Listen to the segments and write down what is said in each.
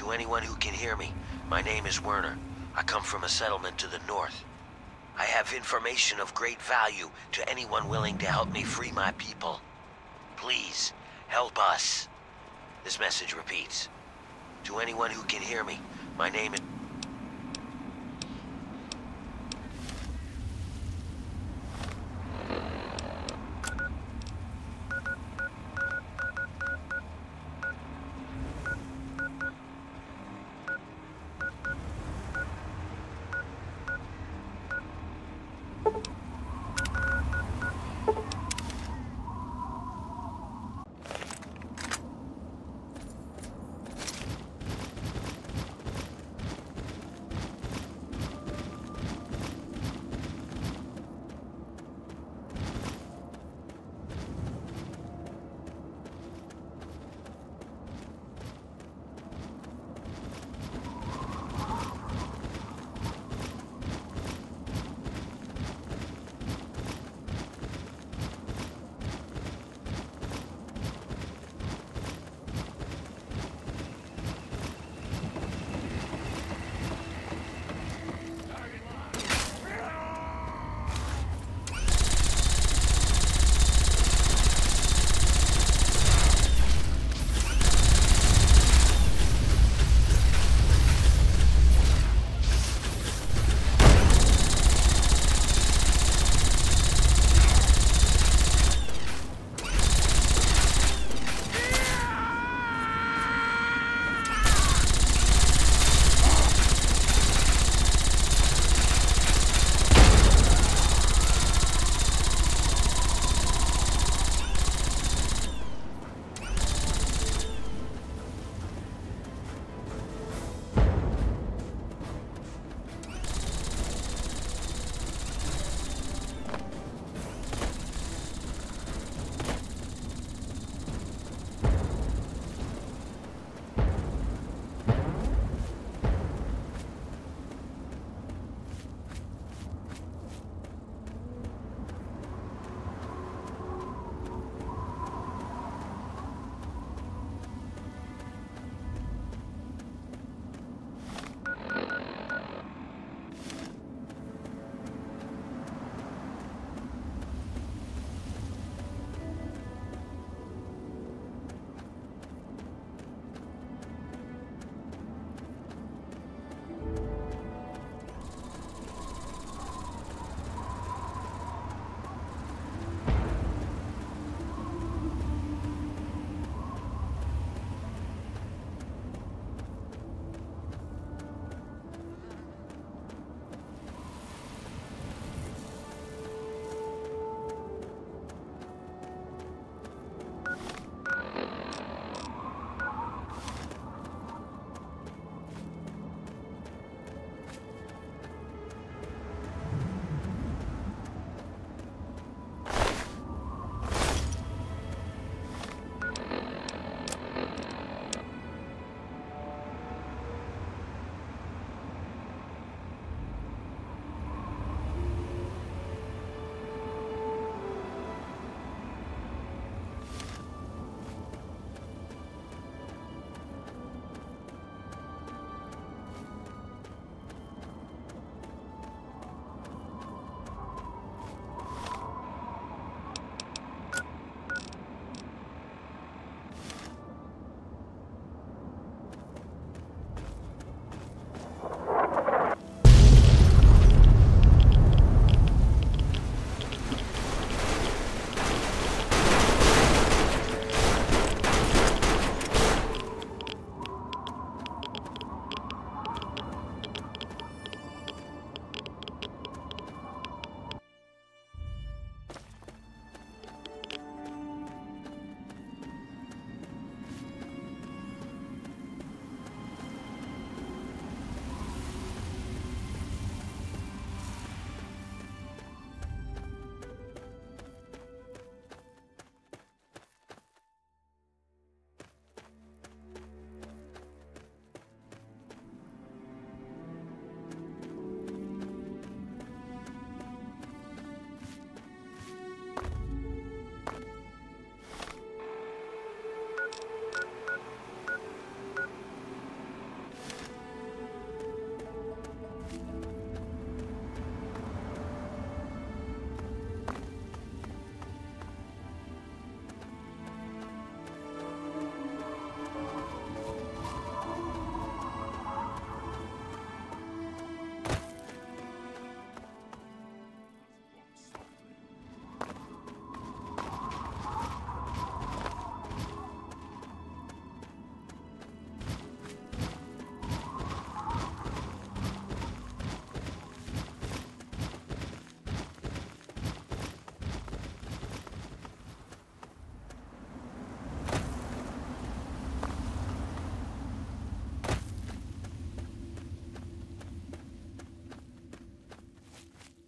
To anyone who can hear me, my name is Werner. I come from a settlement to the north. I have information of great value to anyone willing to help me free my people. Please, help us. This message repeats. To anyone who can hear me, my name is...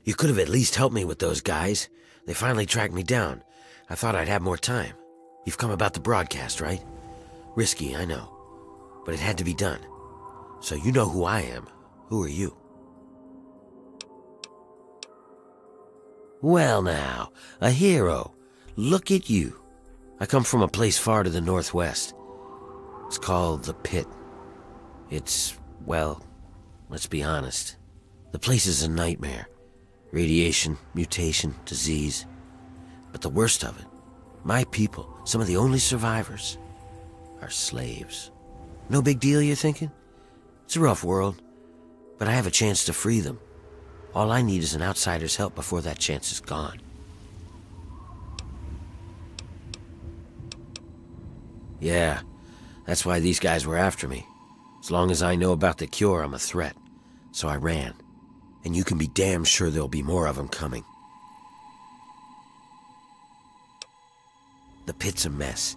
You could have at least helped me with those guys. They finally tracked me down. I thought I'd have more time. You've come about the broadcast, right? Risky, I know. But it had to be done. So you know who I am. Who are you? Well now, a hero. Look at you. I come from a place far to the northwest. It's called the Pit. It's, well, let's be honest. The place is a nightmare. Radiation, mutation, disease. But the worst of it, my people, some of the only survivors, are slaves. No big deal, you're thinking? It's a rough world, but I have a chance to free them. All I need is an outsider's help before that chance is gone. Yeah, that's why these guys were after me. As long as I know about the cure, I'm a threat. So I ran. And you can be damn sure there'll be more of them coming. The Pit's a mess.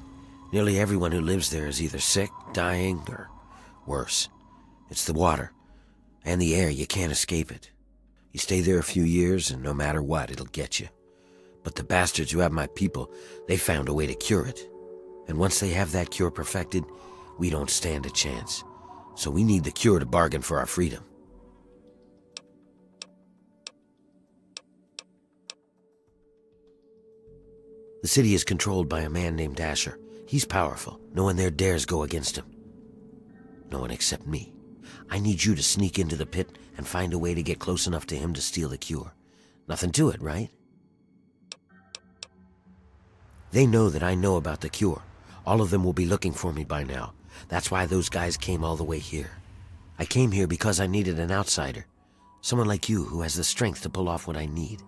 Nearly everyone who lives there is either sick, dying, or worse. It's the water. And the air, you can't escape it. You stay there a few years, and no matter what, it'll get you. But the bastards who have my people, they found a way to cure it. And once they have that cure perfected, we don't stand a chance. So we need the cure to bargain for our freedom. The city is controlled by a man named Asher. He's powerful. No one there dares go against him. No one except me. I need you to sneak into the Pit and find a way to get close enough to him to steal the cure. Nothing to it, right? They know that I know about the cure. All of them will be looking for me by now. That's why those guys came all the way here. I came here because I needed an outsider. Someone like you who has the strength to pull off what I need.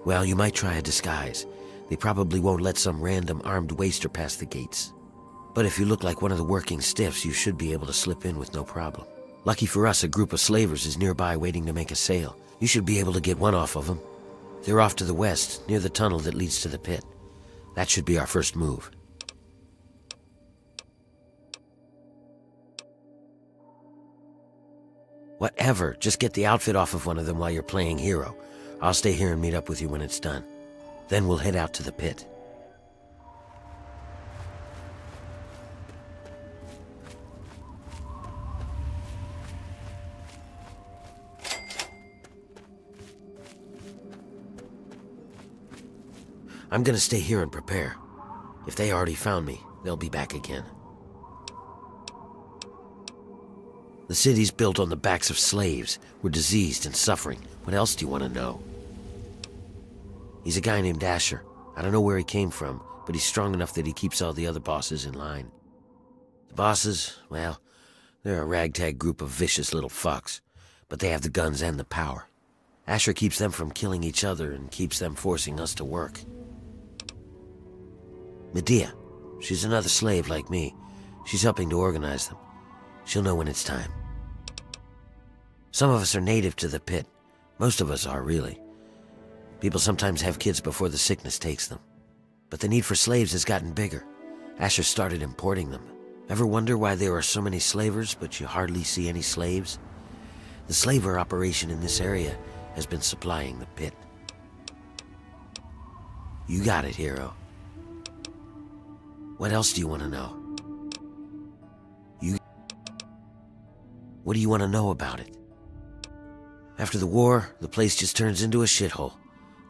Well, you might try a disguise. They probably won't let some random armed waster pass the gates. But if you look like one of the working stiffs, you should be able to slip in with no problem. Lucky for us, a group of slavers is nearby waiting to make a sale. You should be able to get one off of them. They're off to the west, near the tunnel that leads to the Pit. That should be our first move. Whatever, just get the outfit off of one of them while you're playing hero. I'll stay here and meet up with you when it's done. Then we'll head out to the Pit. I'm gonna stay here and prepare. If they already found me, they'll be back again. The city's built on the backs of slaves. We're diseased and suffering. What else do you want to know? He's a guy named Asher. I don't know where he came from, but he's strong enough that he keeps all the other bosses in line. The bosses, well, they're a ragtag group of vicious little fucks, but they have the guns and the power. Asher keeps them from killing each other and keeps them forcing us to work. Medea, she's another slave like me. She's helping to organize them. She'll know when it's time. Some of us are native to the Pit. Most of us are, really. People sometimes have kids before the sickness takes them. But the need for slaves has gotten bigger. Asher started importing them. Ever wonder why there are so many slavers, but you hardly see any slaves? The slaver operation in this area has been supplying the Pit. You got it, hero. What else do you want to know? What do you want to know about it? After the war, the place just turns into a shithole.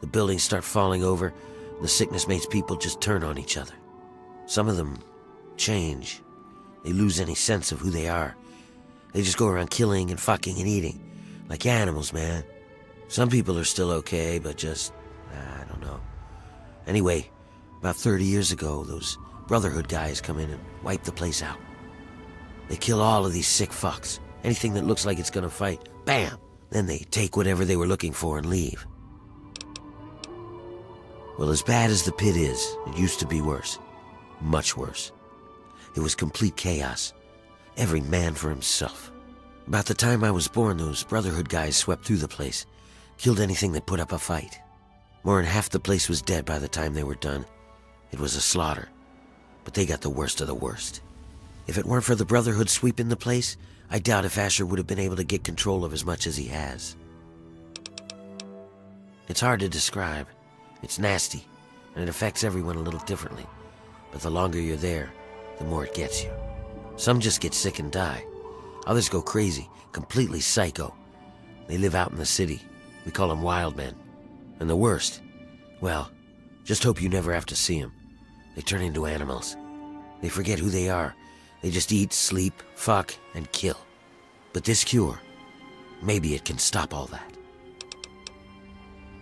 The buildings start falling over, and the sickness makes people just turn on each other. Some of them change. They lose any sense of who they are. They just go around killing and fucking and eating. Like animals, man. Some people are still okay, but just, I don't know. Anyway, about 30 years ago, those Brotherhood guys come in and wipe the place out. They kill all of these sick fucks. Anything that looks like it's gonna fight, bam! Then they take whatever they were looking for and leave. Well, as bad as the Pit is, it used to be worse. Much worse. It was complete chaos. Every man for himself. About the time I was born, those Brotherhood guys swept through the place. Killed anything that put up a fight. More than half the place was dead by the time they were done. It was a slaughter. But they got the worst of the worst. If it weren't for the Brotherhood sweeping the place, I doubt if Asher would have been able to get control of as much as he has. It's hard to describe. It's nasty, and it affects everyone a little differently. But the longer you're there, the more it gets you. Some just get sick and die. Others go crazy, completely psycho. They live out in the city. We call them wild men. And the worst, well, just hope you never have to see them. They turn into animals. They forget who they are. They just eat, sleep, fuck, and kill. But this cure, maybe it can stop all that.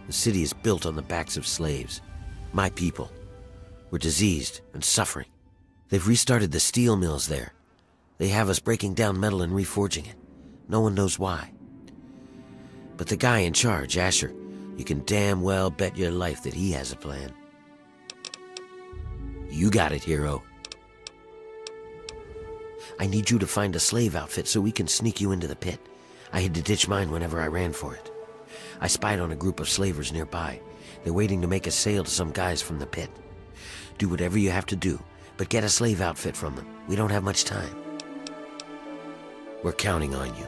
The city is built on the backs of slaves. My people. We're diseased and suffering. They've restarted the steel mills there. They have us breaking down metal and reforging it. No one knows why. But the guy in charge, Asher, you can damn well bet your life that he has a plan. You got it, hero. I need you to find a slave outfit so we can sneak you into the pit. I had to ditch mine whenever I ran for it. I spied on a group of slavers nearby. They're waiting to make a sale to some guys from the pit. Do whatever you have to do, but get a slave outfit from them. We don't have much time. We're counting on you.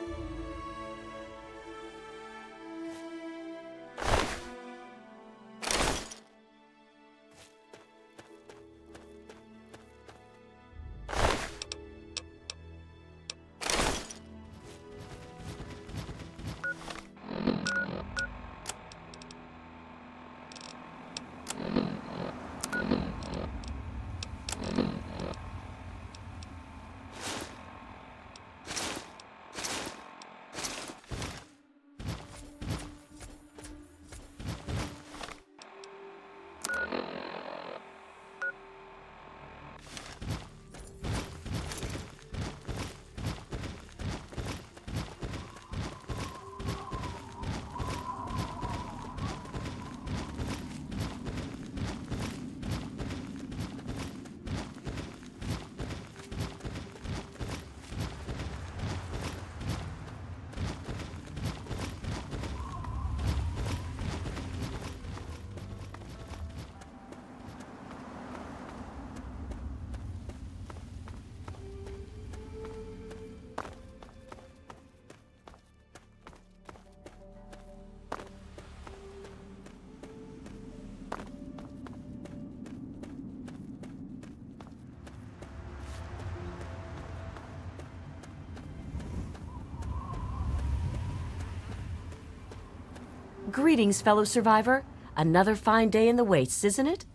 Greetings, fellow survivor. Another fine day in the wastes, isn't it?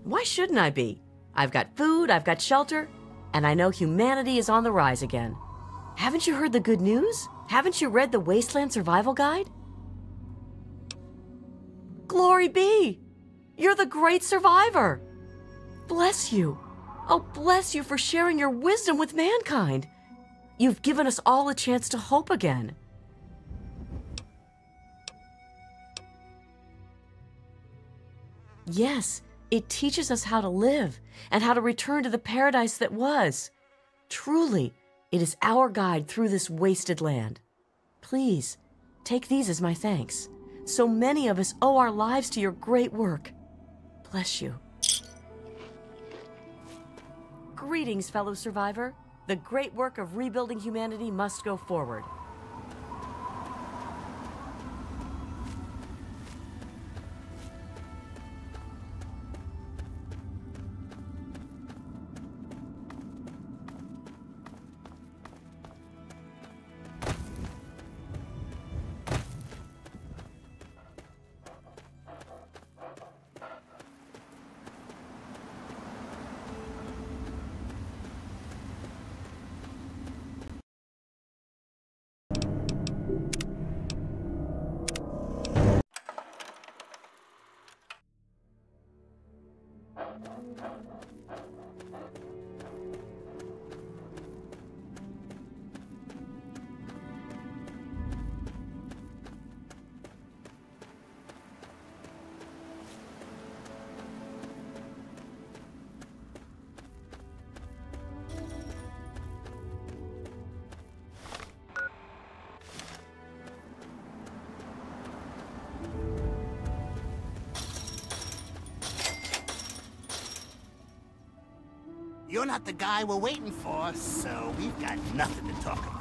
Why shouldn't I be? I've got food, I've got shelter, and I know humanity is on the rise again. Haven't you heard the good news? Haven't you read the Wasteland Survival Guide? Glory be! You're the great survivor! Bless you! Oh, bless you for sharing your wisdom with mankind! You've given us all a chance to hope again. Yes, it teaches us how to live and how to return to the paradise that was. Truly, it is our guide through this wasted land. Please, take these as my thanks. So many of us owe our lives to your great work. Bless you. Greetings, fellow survivor. The great work of rebuilding humanity must go forward. You're not the guy we're waiting for, so we've got nothing to talk about.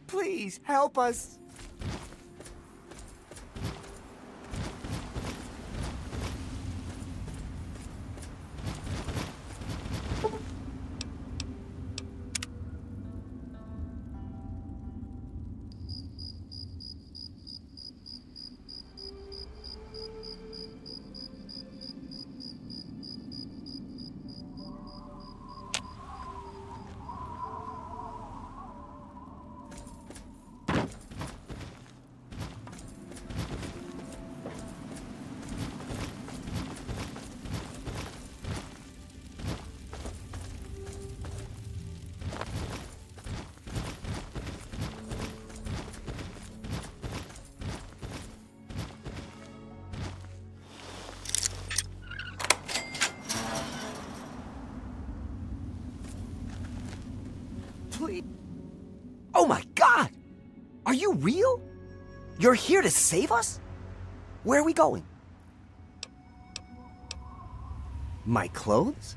Please, help us. Please. Oh my God! Are you real? You're here to save us? Where are we going? My clothes?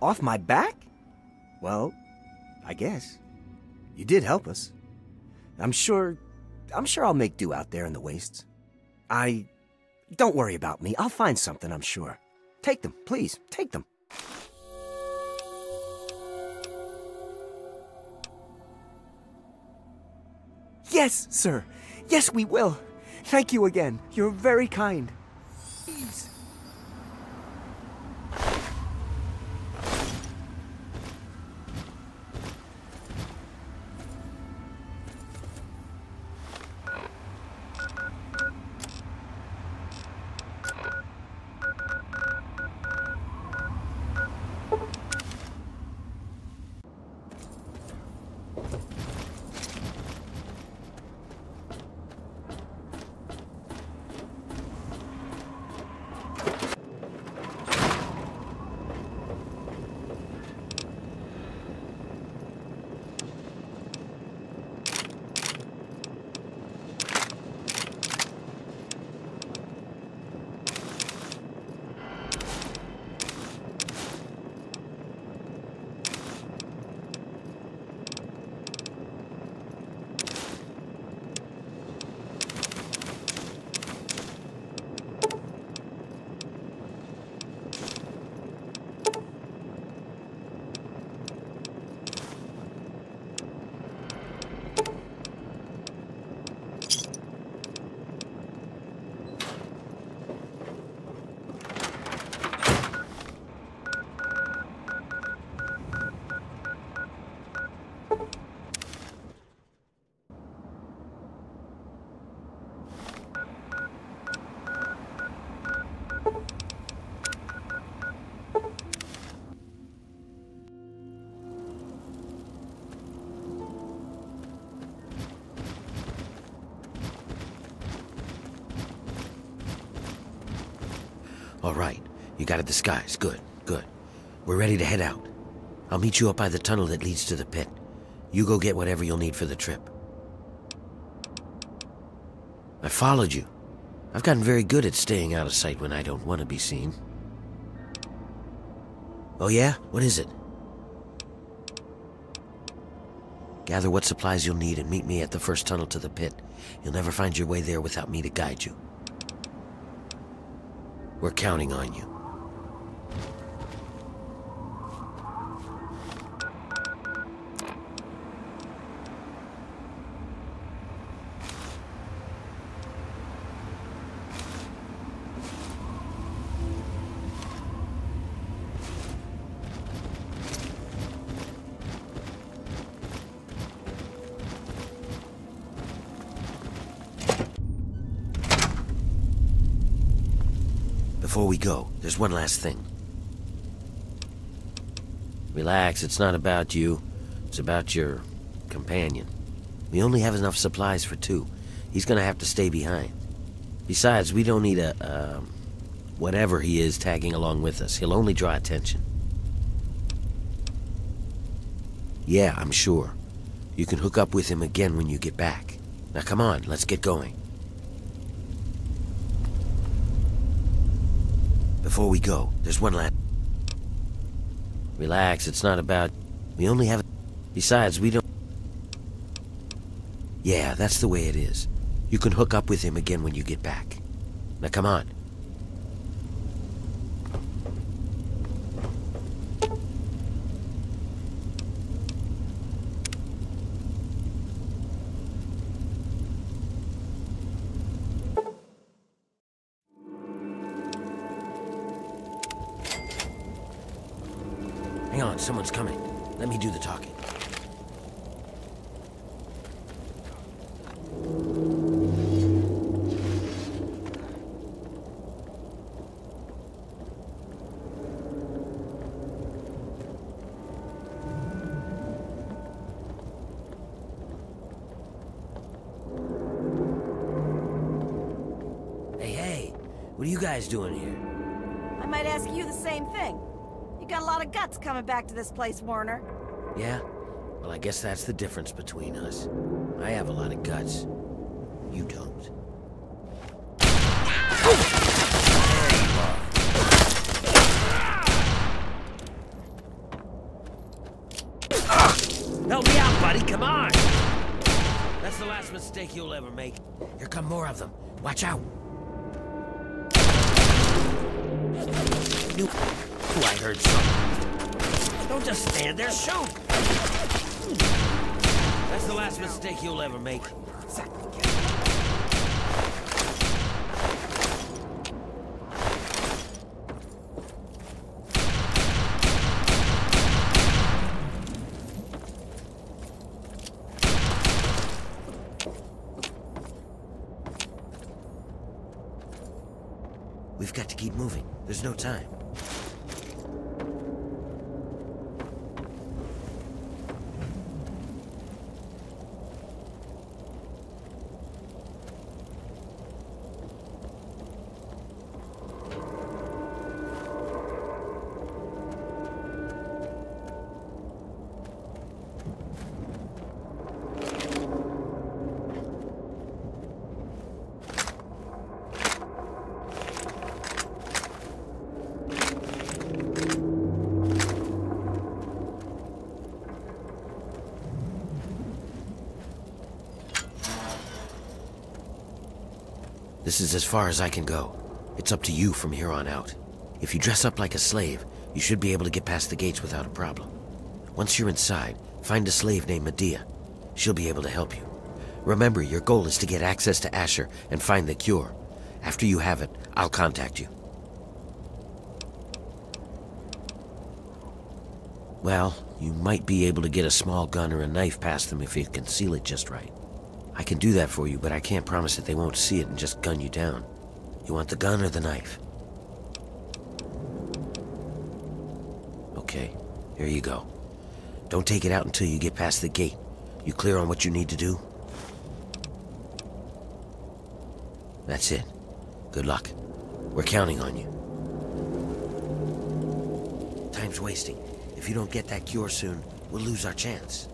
Off my back? Well, I guess. You did help us. I'm sure I'll make do out there in the wastes. Don't worry about me. I'll find something, I'm sure. Take them, please. Take them. Yes, sir. Yes, we will. Thank you again. You're very kind. Please. All right, you got a disguise. Good, good. We're ready to head out. I'll meet you up by the tunnel that leads to the pit. You go get whatever you'll need for the trip. I followed you. I've gotten very good at staying out of sight when I don't want to be seen. Oh yeah? What is it? Gather what supplies you'll need and meet me at the first tunnel to the pit. You'll never find your way there without me to guide you. We're counting on you. we go, there's one last thing. Relax, it's not about you. It's about your companion. We only have enough supplies for 2. He's gonna have to stay behind. Besides, we don't need whatever he is tagging along with us. He'll only draw attention. Yeah, I'm sure. You can hook up with him again when you get back. Now come on, let's get going. Before we go, there's one last... Relax, it's not about... We only have... Besides, we don't... Yeah, that's the way it is. You can hook up with him again when you get back. Now come on. Hang on, someone's coming. Let me do the talking. Hey, what are you guys doing here? I might ask you the same thing. You got a lot of guts coming back to this place, Werner. Yeah? Well, I guess that's the difference between us. I have a lot of guts. You don't. Help me out, buddy, come on! That's the last mistake you'll ever make. Here come more of them. Watch out! Ooh, I heard something. Don't just stand there, shoot! That's the last mistake you'll ever make. We've got to keep moving. There's no time. This is as far as I can go. It's up to you from here on out. If you dress up like a slave, you should be able to get past the gates without a problem. Once you're inside, find a slave named Medea. She'll be able to help you. Remember, your goal is to get access to Asher and find the cure. After you have it, I'll contact you. Well, you might be able to get a small gun or a knife past them if you conceal it just right. I can do that for you, but I can't promise that they won't see it and just gun you down. You want the gun or the knife? Okay, here you go. Don't take it out until you get past the gate. You clear on what you need to do? That's it. Good luck. We're counting on you. Time's wasting. If you don't get that cure soon, we'll lose our chance.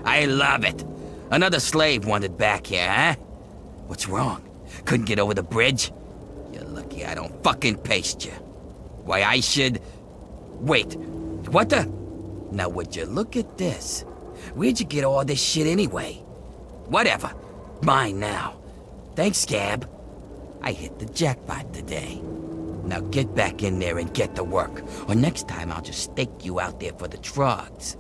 I love it. Another slave wanted back here, huh? What's wrong? Couldn't get over the bridge? You're lucky I don't fucking paste you. Why, I should... Wait, what the... Now would you look at this? Where'd you get all this shit anyway? Whatever. Mine now. Thanks, Scab. I hit the jackpot today. Now get back in there and get to work, or next time I'll just stake you out there for the drugs.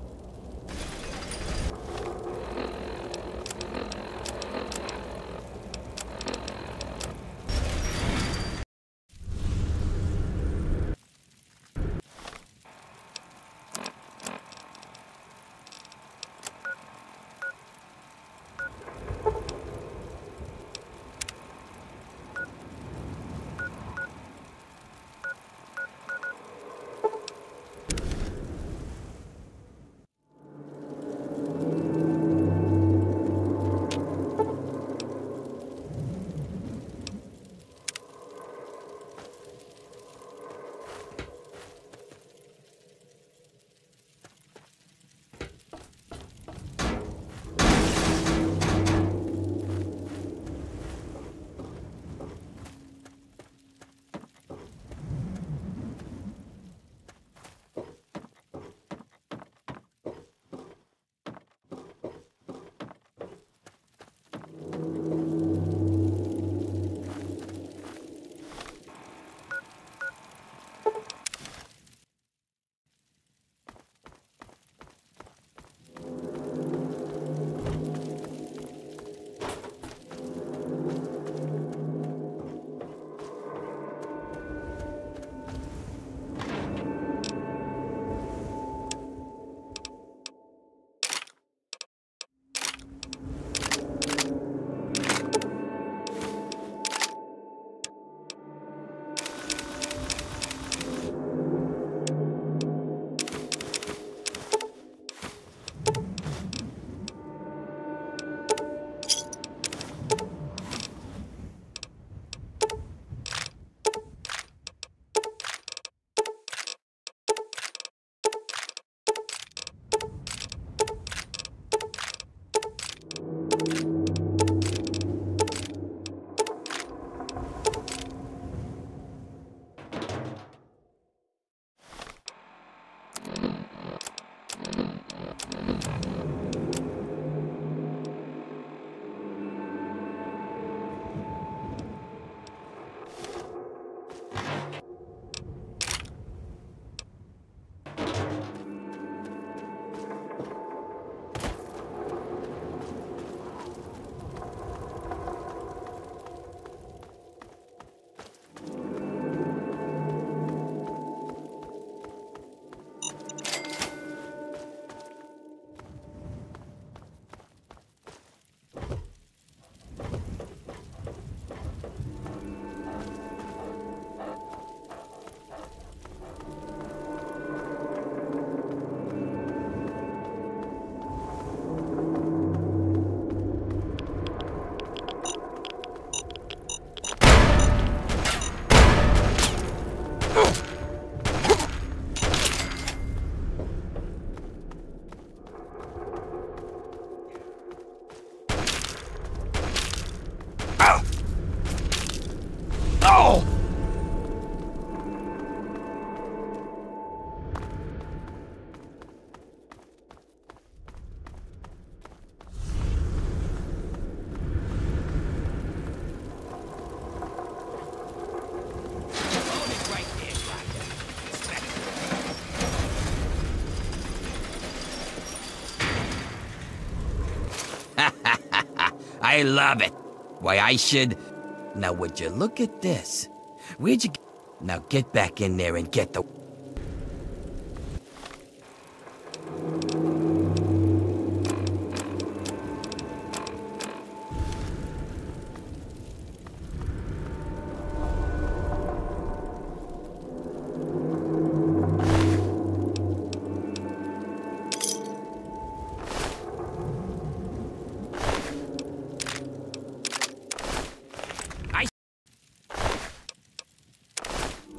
I love it. Why, I should... Now would you look at this? Where'd you... Now get back in there and get the...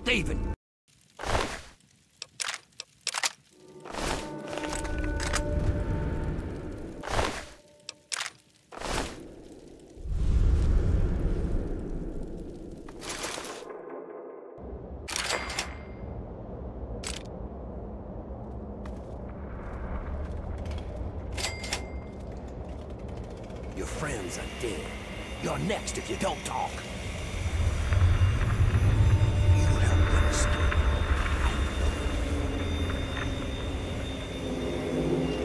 Steven! Your friends are dead. You're next if you don't talk. You help them escape.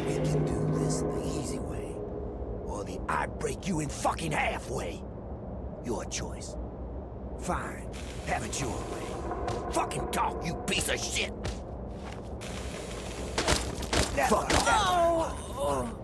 We can do this the easy way, or the I break you in fucking half way. Your choice. Fine, have it your way. Fucking talk, you piece of shit! Fuck off!